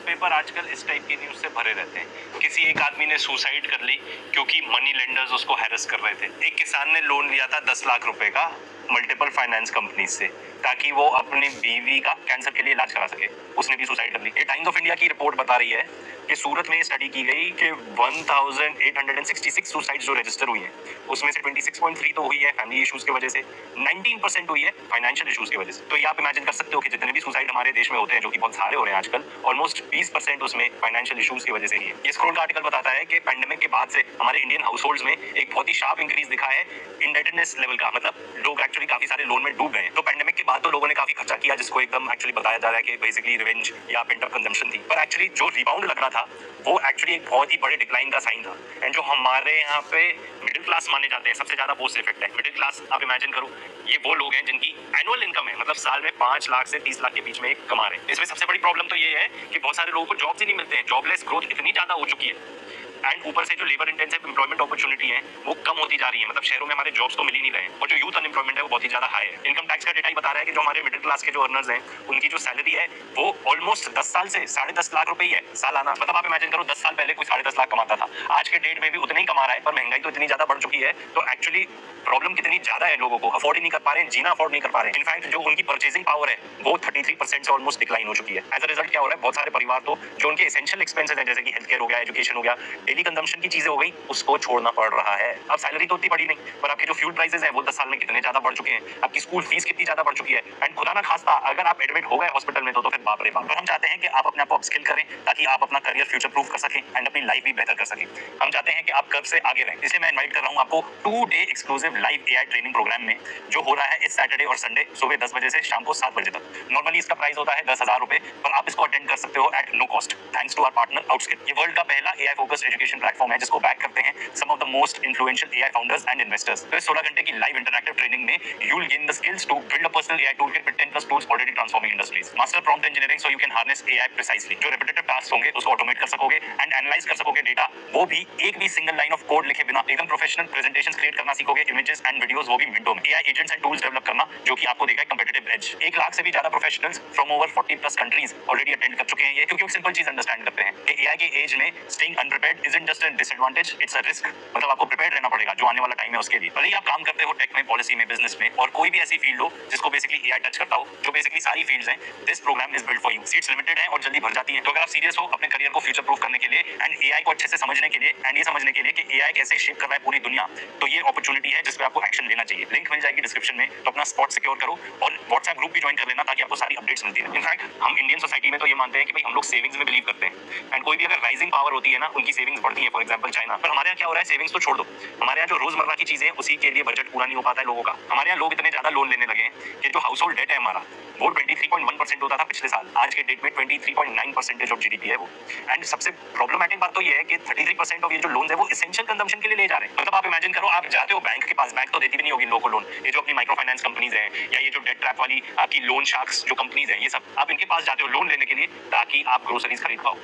Newspaper आजकल इस type की न्यूज़ से भरे रहते हैं। किसी एक आदमी ने सुसाइड कर ली क्योंकि मनी लेंडर्स उसको हैरेस कर रहे थे। एक किसान ने लोन लिया था 10 लाख रुपए का मल्टीपल फाइनेंस कंपनी से ताकि वो अपनी बीवी का कैंसर के लिए इलाज करा सके। उसने भी सुसाइड कर ली। ये टाइम्स ऑफ इंडिया की रिपोर्ट बता रही है कि सूरत में स्टडी की गई कि 1866 सुसाइड जो रजिस्टर हुई है उसमें से 26.3 तो हुई है फैमिली इश्यूज की वजह से, 19% हुई है फाइनेंशियल इश्यूज की वजह से। तो ये आप इमेजिन कर सकते हो कि जितने भी सुसाइड हमारे देश में होते हैं, जो कि बहुत सारे हो रहे हैं आजकल, ऑलमोस्ट 20% उसमें फाइनेंशियल इश्यूज की वजह से ही है। ये स्क्रॉल का आर्टिकल बताता है कि पैंडेमिक के बाद से हमारे इंडियन हाउसहोल्ड्स में एक बहुत ही शार्प इंक्रीज दिखा है इंडेटनेस लेवल का, मतलब लोग एक्चुअली काफी सारे लोन में डूब गए। तो पैंडेमिक के बाद तो लोगों ने काफी खर्चा किया, जिसको एकदम एक्चुअली बताया जा रहा है कि बेसिकली रिवेंज या पेंटअप कंजम्पशन थी। पर एक्चुअली जो रिबाउंड लग रहा था वो एक्चुअली एक बहुत ही बड़े डिक्लाइन का साइन था। एंड जो हमारे यहाँ पे मिडिल क्लास माने जाते हैं, सबसे ज्यादा पोस्ट इफेक्ट है मिडिल क्लास। आप इमेजिन करो, ये वो लोग हैं जिनकी एनुअल इनकम है, मतलब साल में 5 लाख से 30 लाख के बीच में कमा रहे हैं। इसमें सबसे बड़ी प्रॉब्लम तो ये है कि बहुत सारे लोगों को जॉब्स ही नहीं मिलते हैं। जॉबलेस ग्रोथ इतनी ज्यादा हो चुकी है एंड ऊपर से जो लेबर इंटेंसिव एम्प्लॉयमेंट अपॉर्चुनिटी है वो कम होती जा रही है। मतलब शहरों में हमारे जॉब्स तो मिल ही नहीं रहे हैं और जो यूथ अनएम्प्लॉयमेंट है वो बहुत ही ज्यादा हाई है। इनकम टैक्स का डेटा ही बता रहा है कि जो हमारे मिडिल क्लास के जो अर्नर्स हैं उनकी जो सैलरी है वो ऑलमोस्ट 10 साल से 10.5 लाख रुपए ही है सालाना। मतलब आप इमेजिन करो 10 साल पहले कोई 10.5 लाख कमाता था, आज के डेट में भी उतना ही कमा रहा है, पर महंगाई तो इतनी ज्यादा बढ़ चुकी है। तो एक्चुअली प्रॉब्लम कितनी ज्यादा है, लोगों को अफोर्ड ही नहीं कर पा रहे हैं, जीना अफोर्ड नहीं कर पा रहे हैं। इनफैक्ट जो उनकी परचेसिंग पावर है वो 33% से ऑलमोस्ट डिक्लाइन हो चुकी है। एज अ रिजल्ट क्या हो रहा है, बहुत सारे परिवार तो जो उनके एसेंशियल एक्सपेंसेस हैं, जैसे कि हेल्थ केयर हो गया, एजुकेशन हो गया, डेली कंजम्पशन की चीजें हो गई, उसको छोड़ना पड़ रहा है। अब सैलरी तो उतनी बढ़ी नहीं, पर आपके जो फ्यूल प्राइसेस हैं वो 10 साल में कितने ज्यादा बढ़ चुके हैं, आपकी स्कूल फीस कितनी ज्यादा बढ़ चुकी है। एंड खुदा ना खास्ता अगर आप एडमिट हो गए हॉस्पिटल में तो फिर बाप रे बाप। तो हम चाहते हैं कि आप अपने आप को अपस्किल करें ताकि आप अपना करियर फ्यूचर प्रूफ कर सकें एंड अपनी लाइफ भी बेहतर कर सकें। हम चाहते हैं कि आप कर्व से आगे रहें, इसलिए मैं इनवाइट कर रहा हूं आपको 2 day exclusive live AI training program में, जो हो रहा है इस सैटरडे और संडे सुबह 10 बजे से शाम को 7 बजे तक। नॉर्मली इसका प्राइस होता है 10,000 रुपए, पर आप इसको अटेंड कर सकते हो at no cost thanks to our partner Outskill. ये वर्ल्ड का पहला एआई फोकस्ड एजुकेशन प्लेटफॉर्म है जिसको बैक करते हैं some of the most influential AI founders and investors। तो इस 16 घंटे की लाइव इंटरैक्टिव ट्रेनिंग में you will gain the skills to build a personal AI toolkit with 10 plus tools already transforming industries। Master prompt engineering so you can harness AI precisely। जो repetitive tasks होंगे उसको automate कर सकोगे and analyse कर सकोगे data, वो भी एक भी सिंगल लाइन ऑफ कोड लिखे बिना। एकदम प्रोफेशनल प्रेजेंटेशंस क्रिएट करना सीखोगे, इमेजेस एंड वीडियोस वो भी मिनटों में। AI agents and tools develop करना जो कि आपको देगा कंपेटिटिव एज। 1 लाख से भी ज्यादा professionals from over 40 plus countries already attend कर चुके हैं ये, क्योंकि एक सिंपल चीज अंडरस्टैंड करते हैं कि AI के एज में staying अनप्रिपेयर्ड isn't just a disadvantage, it's a risk. मतलब आपको प्रिपेयर्ड रहना पड़ेगा जो आने वाला टाइम है उसके लिए। भले ही आप काम करते हो टेक में, पॉलिसी में, बिजनेस में, और कोई भी ऐसी फील्ड हो जिसको बेसिकली एआई टच करता हो, जो बेसिकली सारी फील्ड्स हैं, this program is built for you. Seats limited हैं और जल्दी भर जाती हैं। तो अगर आप सीरियस हो अपने करियर को फ्यूचर प्रूफ करने के लिए एंड एआई को अच्छे से समझने के लिए एंड ये समझने के लिए कि एआई कैसे शेप कर रहा है पूरी दुनिया, तो ये अपॉर्चुनिटी है जिस पे आपको एक्शन लेना चाहिए। लिंक मिल जाएगी डिस्क्रिप्शन में, तो अपना स्पॉट सिक्योर करो और व्हाट्सएप ग्रुप भी ज्वाइन कर लेना ताकि आपको सारी अपडेट्स मिलती रहे। इनफैक्ट हम इंडियन सोसाइटी में तो ये मानते हैं कि भाई हम लोग सेविंग्स में बिलीव करते हैं एंड कोई भी अगर राइजिंग पावर होती है ना, उनकी सेविंग्स बढ़ती है। For example China. पर हमारे यहाँ क्या हो रहा है, सेविंग्स तो छोड़ दो, हमारे यहाँ जो रोजमर्रा की चीजें उसी के लिए बजट पूरा नहीं हो पाता है लोगों का। हमारे यहाँ लोग इतने ज्यादा लोन लेने लगे हैं कि जो हाउस होल्ड डेट है हमारा वो 23.1% होता था पिछले साल, आज के डेट में 23.9% ऑफ जीडीपी है वो। एंड सबसे प्रॉब्लमैटिक बात तो ये है कि 33% ऑफ ये जो लोन है वो एसेंशियल कंजम्पशन के लिए ले जा रहे हैं। मतलब आप इमेजिन करो, आप जाते हो बैंक के पास, बैंक तो देती भी नहीं होगी लोगों को लोन, ये जो अपनी माइक्रो फाइनेंस कंपनीज है या ये जो डेट ट्रैप वाली आपकी लोन शार्क्स जो कंपनीज है, ये सब आप इनके पास जाते हो लोन लेने के लिए ताकि आप ग्रोसरीज खरीद पाओ,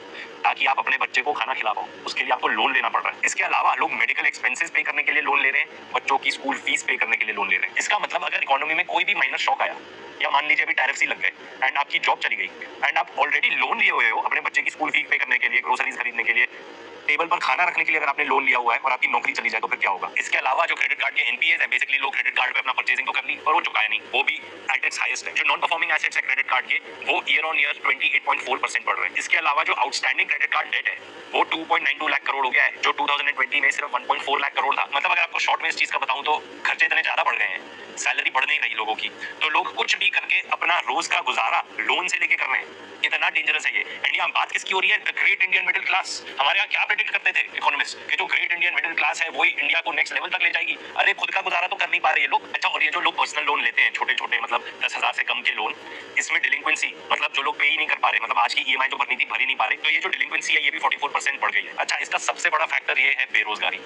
ताकि आप अपने बच्चे को खाना खिला पाओ, उसके लिए आपको लोन लेना पड़ रहा है। इसके अलावा लोग मेडिकल एक्सपेंसेस पे करने के लिए लोन ले रहे हैं, बच्चों की स्कूल फीस पे करने के लिए लोन ले रहे हैं। इसका मतलब अगर इकोनॉमी में कोई भी माइनर शॉक आया या मान लीजिए अभी टैरिफ्स ही लग गए एंड आपकी जॉब चली गई एंड आप ऑलरेडी लोन लिए हुए हो अपने बच्चे की स्कूल फीस पे करने के लिए, ग्रोसरीज खरीदने के लिए, टेबल पर खाना रखने के लिए, अगर आपने लोन लिया हुआ है और आपकी नौकरी चली जाए तो फिर क्या होगा। इसके अलावा जो क्रेडिट कार्ड के एनपीएस है, बेसिकली लोग क्रेडिट कार्ड पे अपना परचेजिंग तो कर ली और वो चुकाया नहीं, वो भी एट इट्स हाईएस्ट है। जो नॉन परफॉर्मिंग एसेट्स है क्रेडिट कार्ड के, वो ईयर ऑन ईयर 28.4% बढ़ रहे हैं। इसके अलावा जो आउटस्टैंडिंग क्रेडिट कार्ड डेट है वो 2.92 लाख करोड़ हो गया है, जो 2020 में सिर्फ 1.4 लाख करोड़ था। मतलब अगर आपको शॉर्ट में इस चीज का बताऊं तो खर्चे इतने ज्यादा बढ़ गए हैं, सैलरी बढ़ नहीं रही लोगों की, तो लोग कुछ भी करके अपना रोज का गुजारा लोन से लेके कर रहे हैं। इतना डेंजरस है ये। एंड यहाँ बात किसकी हो रही है, the great Indian middle class. हमारे यहाँ क्या प्रेडिक्ट करते थे इकोनॉमिस्ट कि जो ग्रेट इंडियन मिडिल क्लास है वही इंडिया को नेक्स्ट लेवल तक ले जाएगी। अरे खुद का गुजारा तो कर नहीं पा रहे ये लोग। अच्छा, और ये जो लोग पर्सनल लोन लेते हैं छोटे छोटे, मतलब 10,000 से कम के लोन, इसमें डिलिंक्वेंसी, मतलब जो लोग पे ही नहीं कर पा रहे, मतलब आज की ईएमआई जो भरनी थी भर ही नहीं पा रहे, तो ये जो डिलिंक्वेंसी है ये भी 44% बढ़ गई है। अच्छा, इसका सबसे बड़ा फैक्टर ये है बेरोजगारी।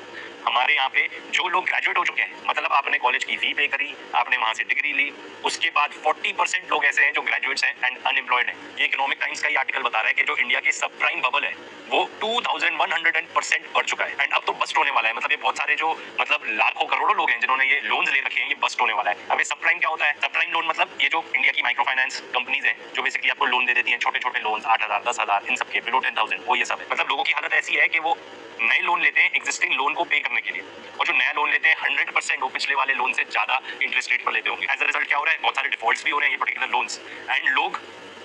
हमारे यहाँ पे जो लोग ग्रेजुएट हो चुके हैं, मतलब आपने कॉलेज की फी पे करी, आपने वहां से डिग्री ली, उसके बाद 40% लोग ऐसे हैं जो ग्रेजुएट्स हैं एंड अनएम्प्लॉयड हैं। ये इकोनॉमिक टाइम्स का ही आर्टिकल बता रहा है कि जो इंडिया की सब प्राइम बबल है वो 2100% बढ़ चुका है एंड अब तो बस्ट होने वाला है। मतलब ये बहुत सारे जो मतलब लाखों करोड़ों लोग हैं जिन्होंने ये लोन्स ले रखे हैं, ये बस्ट होने वाला है। अब ये सब प्राइम क्या होता है? सब प्राइम लोन मतलब ये जो इंडिया की माइक्रो फाइनेंस कंपनीज हैं जो बेसिकली आपको लोन दे देती हैं, छोटे छोटे लोन 8,000 10,000 इन सबके बिलो 10,000, वो ये सब है। मतलब लोगों की हालत ऐसी है कि वो नए लोन लेते हैं एग्जिस्टिंग लोन को पे करने के लिए, और जो नया लोन लेते हैं 100% वो पिछले वाले लोन से ज्यादा इंटरेस्ट रेट पर लेते होंगे। एज अ रिजल्ट क्या हो रहा है? बहुत सारे डिफॉल्ट्स भी हो रहे हैं ये पर्टिकुलर लोन्स। एंड लोग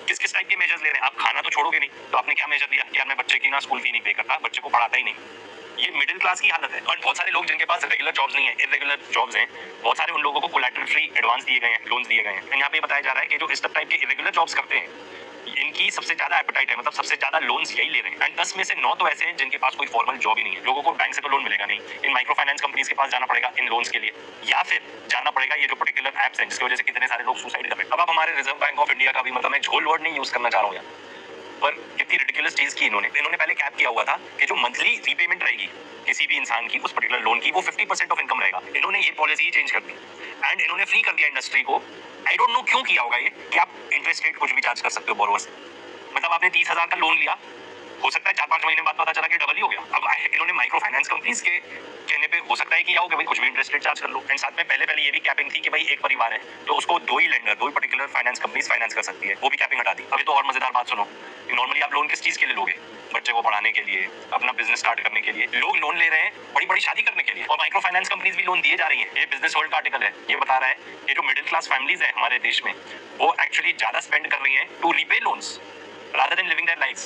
किस किस टाइप के मेजर्स ले रहे हैं? आप खाना तो छोड़ोगे नहीं, तो आपने क्या मेजर लिया? यार मैं बच्चे की ना स्कूल फी नहीं पे करता, बच्चे को पढ़ाता ही नहीं। ये मिडिल क्लास की हालत है। और बहुत सारे लोग जिनके पास रेगुलर जॉब्स नहीं है, इरेगुलर जॉब्स हैं, बहुत सारे उन लोगों को कोलैटरल फ्री एडवांस दिए गए हैं, लोन्स दिए गए हैं। यहाँ पे बताया जा रहा है कि जो इस टाइप के इरेगुलर जॉब्स करते हैं इनकी सबसे ज्यादा एपेटाइट है, मतलब सबसे ज्यादा लोन्स यही ले रहे हैं। एंड 10 में से 9 तो ऐसे हैं जिनके पास कोई फॉर्मल जॉब ही नहीं है। लोगों को बैंक से तो लोन मिलेगा नहीं, इन माइक्रो फाइनेंस कंपनीज के पास जाना पड़ेगा इन लोन्स के लिए, या फिर जाना पड़ेगा ये जो पर्टिकुलर एप्स हैं जिसकी वजह से कितने सारे लोग सुसाइड कर रहे हैं। अब आप हमारे रिजर्व बैंक ऑफ इंडिया का भी, मतलब मैं झोल वर्ड नहीं यूज करना चाह रहा हूँ यार, पर कितनी रिडिकुलस चीज की इन्होंने पहले कैप किया हुआ था कि जो मंथली रीपेमेंट रहेगी किसी भी इंसान की उस पर्टिकुलर लोन की वो 50% ऑफ इनकम रहेगा। इन्होंने ये पॉलिसी ही चेंज कर दी एंड इन्होंने फ्री कर दिया इंडस्ट्री को। आई डोंट नो क्यों किया होगा ये कि आप इंटरेस्ट रेट कुछ भी चार्ज कर सकते हो बोरोवर से। मतलब आपने 30,000 का लोन लिया, हो सकता है 4-5 महीने बाद पता चला कि डबल ही हो गया। अब इन्होंने माइक्रो फाइनेंस कंपनीज के कहने पे हो सकता है कि क्या हो गया भाई कुछ भी इंटरेस्ट रेट चार्ज कर लो। एंड साथ में पहले ये भी कैपिंग थी कि भाई एक परिवार है तो उसको दो ही पर्टिकुलर फाइनेंस कंपनीज फाइनेंस कर सकती है, वो भी कैपिंग हटा दी। अभी तो और मजेदार बात सुनो, नॉर्मली आप लोन किस चीज के लिए लोगे? बच्चे को पढ़ाने के लिए, अपना बिजनेस स्टार्ट करने के लिए। लोग लोन ले रहे हैं बड़ी बड़ी शादी करने के लिए, और माइक्रो फाइनेंस कंपनीज भी लोन दिए जा रही है। ये बिजनेस वर्ल्ड का आर्टिकल है, ये बता रहा है कि जो मिडिल क्लास फैमिलीज है हमारे देश में वो एक्चुअली ज्यादा स्पेंड कर रही है to repay loans rather than living their lives।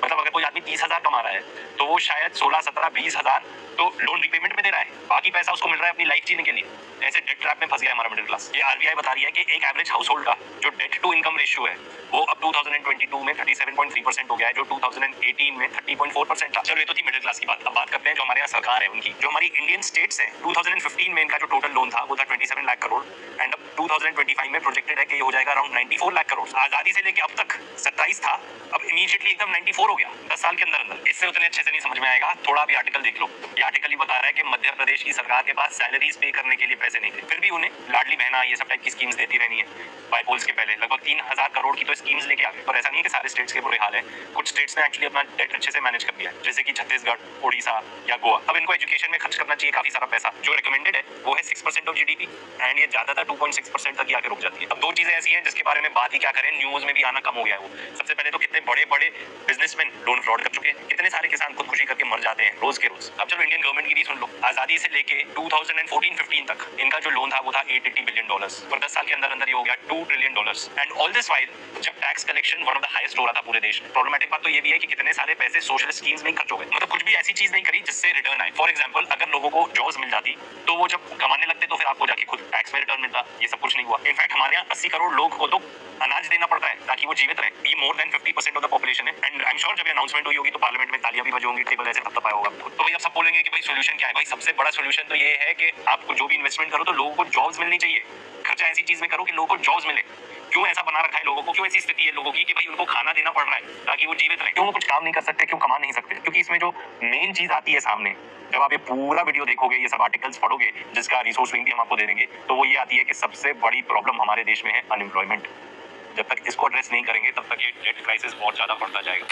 मतलब अगर कोई आदमी 30,000 कमा रहा है तो वो शायद 16, 17, 20,000 तो लोन रिपेमेंट में दे रहा है, बाकी पैसा उसको मिल रहा है अपनी लाइफ जीने के लिए। ऐसे डेट ट्रैप में फंस गया हमारा मिडिल क्लास। ये आरबीआई बता रही है कि एक एवरेज हाउस होल्ड का जो डेट टू इनकम रेशियो है वो अब 2022 में 37.3% हो गया है, जो 2018 में 30.4% था। चलो ये तो थी मिडिल क्लास की बात। अब बात करते हैं जो हमारे यहाँ सरकार है उनकी। जो हमारी इंडियन स्टेट्स है 2015 में इनका जो टोटल लोन था वो था 27 लाख करोड़ एंड अब 2025 में प्रोजेक्टेड है कि ये हो जाएगा अराउंड 94 लाख करोड़। आजादी से लेके अब तक 27 था, अब इमीडिएटली एकदम 94 हो गया 10 साल के अंदर अंदर। इससे उतने अच्छे से नहीं समझ में आएगा, थोड़ा भी आर्टिकल देख लो। ये आर्टिकल ही बता रहा है कि मध्य प्रदेश की सरकार के पास सैलरीज पे करने के लिए पैसे नहीं थे, फिर भी उन्हें लाडली बहना ये सब टाइप की स्कीम्स देती रहनी है। बाईपोल्स के पहले लगभग 3,000 करोड़ की तो स्कीम्स लेके आ गए। पर ऐसा नहीं है कि सारे स्टेट्स के बुरे हाल है, कुछ स्टेट्स ने एक्चुअली अपना डेट अच्छे से मैनेज कर दिया है, जैसे कि छत्तीसगढ़, उड़ीसा या गोवा। अब इनको एजुकेशन में खर्च करना चाहिए काफी सारा पैसा। जो रिकमेंडेड है वो है 6% ऑफ जीडीपी एंड ये ज्यादातर 2.6% तक ही आके रुक जाती है। अब दो चीजें ऐसी हैं जिसके बारे में बात ही क्या करें, न्यूज में भी आना कम हो गया है वो। सबसे पहले तो कितने बड़े बड़े बिजनेसमैन लोन फ्रॉड कर चुके हैं, कितने सारे किसान खुदकुशी करके मर जाते हैं रोज के रोज। अब चलो इंडियन गवर्नमेंट की भी सुन लो। आजादी से लेके 2014-15 तक इनका जो लोन था वो था $880 बिलियन, पर 10 साल के अंदर अंदर ये हो गया $2 trillion. And all this while जब tax collection one of the highest हो रहा था पूरे देश में। प्रॉब्लमेटिक बात तो ये भी है कि कितने सारे पैसे सोशल स्कीम्स में खर्च हो गए, मतलब कुछ भी ऐसी चीज नहीं करी जिससे रिटर्न आए। फॉर एग्जाम्पल अगर लोगों को जॉब्स मिल जाती तो वो जब कमाने लगते तो फिर आपको जाके खुद टैक्स में रिटर्न मिलता। ये सब कुछ नहीं हुआ। इनफैक्ट हमारे यहाँ 80 करोड़ लोग को तो अनाज देना पड़ता है ताकि वो जीवित रहे। ये more than 50% of the population है। एंड आई एम श्योर जब ये अनाउंसमेंट हुई होगी तो पार्लियामेंट में तालियां भी बजी होंगी, टेबल ऐसे थपथपाया होगा। तो भाई आप सब बोलेंगे कि भाई सोल्यूशन क्या है? भाई सबसे बड़ा सोल्यूशन तो ये है कि आपको जो भी इन्वेस्टमेंट करो तो लोगों को जॉब्स मिलनी चाहिए। खर्चा ऐसी चीज में करो कि लोगों को जॉब्स मिले। क्यों ऐसा बना रखा है लोगों को? क्यों ऐसी स्थिति है लोगों की कि भाई उनको खाना देना पड़ रहा है ताकि वो जीवित रहे? क्यों वो कुछ काम नहीं कर सकते? क्यों कमा नहीं सकते? क्योंकि इसमें जो मेन चीज आती है सामने, जब आप ये पूरा वीडियो देखोगे, ये सब आर्टिकल्स पढ़ोगे जिसका रिसोर्स लिंक भी हम आपको दे देंगे, तो वो ये आती है कि सबसे बड़ी प्रॉब्लम हमारे देश में है अनएम्प्लॉयमेंट। जब तक इसको एड्रेस नहीं करेंगे तब तक ये डेट क्राइसिस बहुत ज्यादा बढ़ता जाएगा।